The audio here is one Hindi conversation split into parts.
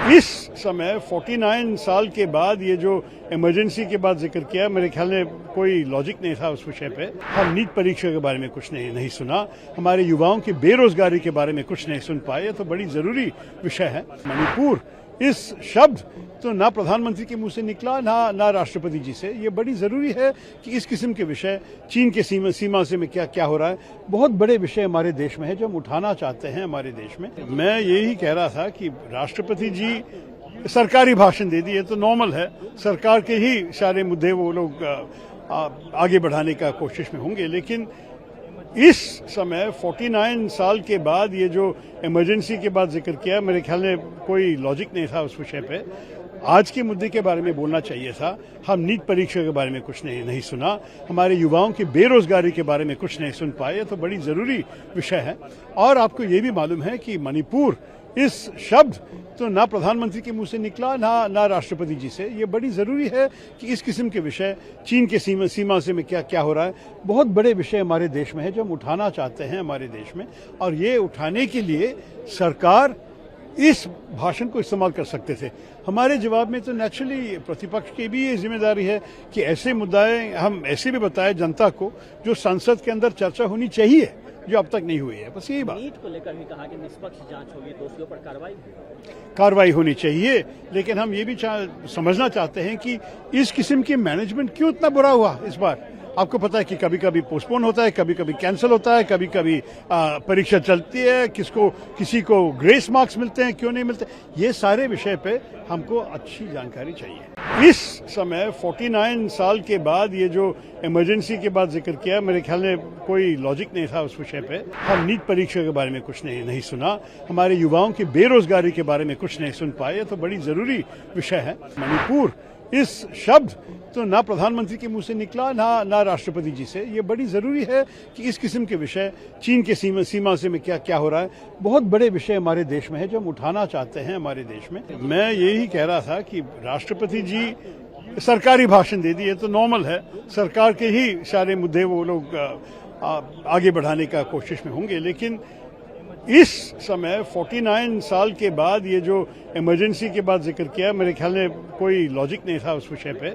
इस समय 49 साल के बाद ये जो इमरजेंसी के बाद जिक्र किया, मेरे ख्याल में कोई लॉजिक नहीं था उस विषय पे। हम नीट परीक्षा के बारे में कुछ नहीं सुना, हमारे युवाओं की बेरोजगारी के बारे में कुछ नहीं सुन पाए, तो बड़ी जरूरी विषय है। मणिपुर इस शब्द तो ना प्रधानमंत्री के मुंह से निकला ना राष्ट्रपति जी से। ये बड़ी जरूरी है कि इस किस्म के विषय, चीन के सीमा से में क्या हो रहा है, बहुत बड़े विषय हमारे देश में है जो हम उठाना चाहते हैं हमारे देश में। मैं यही कह रहा था कि राष्ट्रपति जी सरकारी भाषण दे दिए तो नॉर्मल है, सरकार के ही सारे मुद्दे वो लोग आगे बढ़ाने का कोशिश में होंगे, लेकिन इस समय 49 साल के बाद ये जो इमरजेंसी के बाद जिक्र किया, मेरे ख्याल में कोई लॉजिक नहीं था उस विषय पे। आज के मुद्दे के बारे में बोलना चाहिए था। हम नीट परीक्षा के बारे में कुछ नहीं सुना, हमारे युवाओं की बेरोजगारी के बारे में कुछ नहीं सुन पाए, तो बड़ी जरूरी विषय है। और आपको ये भी मालूम है कि मणिपुर इस शब्द तो ना प्रधानमंत्री के मुंह से निकला ना राष्ट्रपति जी से। ये बड़ी जरूरी है कि इस किस्म के विषय, चीन के सीमा से में क्या हो रहा है, बहुत बड़े विषय हमारे देश में है जो हम उठाना चाहते हैं हमारे देश में। और ये उठाने के लिए सरकार इस भाषण को इस्तेमाल कर सकते थे। हमारे जवाब में तो नेचुरली प्रतिपक्ष की भी ये जिम्मेदारी है कि ऐसे मुद्दे हम ऐसे भी बताएं जनता को जो संसद के अंदर चर्चा होनी चाहिए, जो अब तक नहीं हुई है। बस यही बात। नीट को लेकर भी कहा कि निष्पक्ष जांच होगी, दोषियों पर कार्रवाई होनी चाहिए, लेकिन हम ये भी समझना चाहते हैं कि इस किस्म की मैनेजमेंट क्यों इतना बुरा हुआ इस बार। आपको पता है कि कभी कभी पोस्टपोन होता है, कभी कभी कैंसिल होता है, कभी कभी परीक्षा चलती है, किसी को ग्रेस मार्क्स मिलते हैं, क्यों नहीं मिलते, ये सारे विषय पे हमको अच्छी जानकारी चाहिए। इस समय 49 साल के बाद ये जो इमरजेंसी के बाद जिक्र किया, मेरे ख्याल में कोई लॉजिक नहीं था उस विषय पे। हम नीट परीक्षा के बारे में कुछ नहीं सुना, हमारे युवाओं की बेरोजगारी के बारे में कुछ नहीं सुन पाए, तो बड़ी जरूरी विषय है। मणिपुर इस शब्द तो ना प्रधानमंत्री के मुंह से निकला ना राष्ट्रपति जी से। ये बड़ी जरूरी है कि इस किस्म के विषय, चीन के सीमा से में क्या हो रहा है, बहुत बड़े विषय हमारे देश में है जो हम उठाना चाहते हैं हमारे देश में। मैं यही कह रहा था कि राष्ट्रपति जी सरकारी भाषण दे दिए तो नॉर्मल है, सरकार के ही सारे मुद्दे वो लोग आगे बढ़ाने का कोशिश में होंगे, लेकिन इस समय 49 साल के बाद ये जो इमरजेंसी के बाद जिक्र किया, मेरे ख्याल में कोई लॉजिक नहीं था उस विषय पे।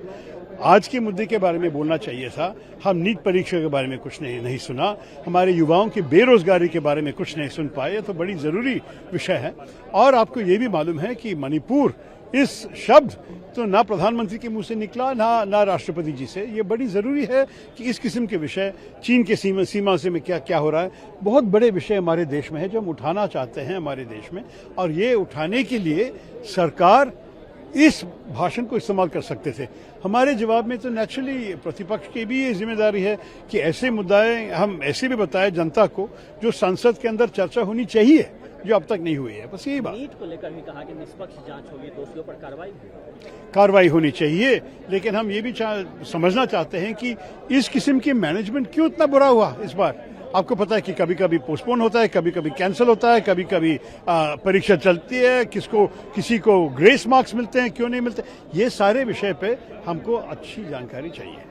आज के मुद्दे के बारे में बोलना चाहिए था। हम नीट परीक्षा के बारे में कुछ नहीं सुना, हमारे युवाओं की बेरोजगारी के बारे में कुछ नहीं सुन पाए, तो बड़ी जरूरी विषय है। और आपको ये भी मालूम है कि मणिपुर इस शब्द तो ना प्रधानमंत्री के मुंह से निकला ना राष्ट्रपति जी से। ये बड़ी जरूरी है कि इस किस्म के विषय, चीन के सीमा से में क्या हो रहा है, बहुत बड़े विषय हमारे देश में है जो हम उठाना चाहते हैं हमारे देश में। और ये उठाने के लिए सरकार इस भाषण को इस्तेमाल कर सकते थे। हमारे जवाब में तो नेचुरली प्रतिपक्ष की भी ये जिम्मेदारी है कि ऐसे मुद्दे हम ऐसे भी बताएं जनता को जो संसद के अंदर चर्चा होनी चाहिए, जो अब तक नहीं हुई है। बस यही बात। नीट को लेकर भी कहा कि निष्पक्ष जांच होगी, दोषियों पर कार्रवाई होनी चाहिए, लेकिन हम ये भी समझना चाहते हैं कि इस किस्म की मैनेजमेंट क्यों इतना बुरा हुआ इस बार। आपको पता है कि कभी कभी पोस्टपोन होता है, कभी कभी कैंसिल होता है, कभी कभी परीक्षा चलती है, किसी को ग्रेस मार्क्स मिलते हैं, क्यों नहीं मिलते, ये सारे विषय पे हमको अच्छी जानकारी चाहिए।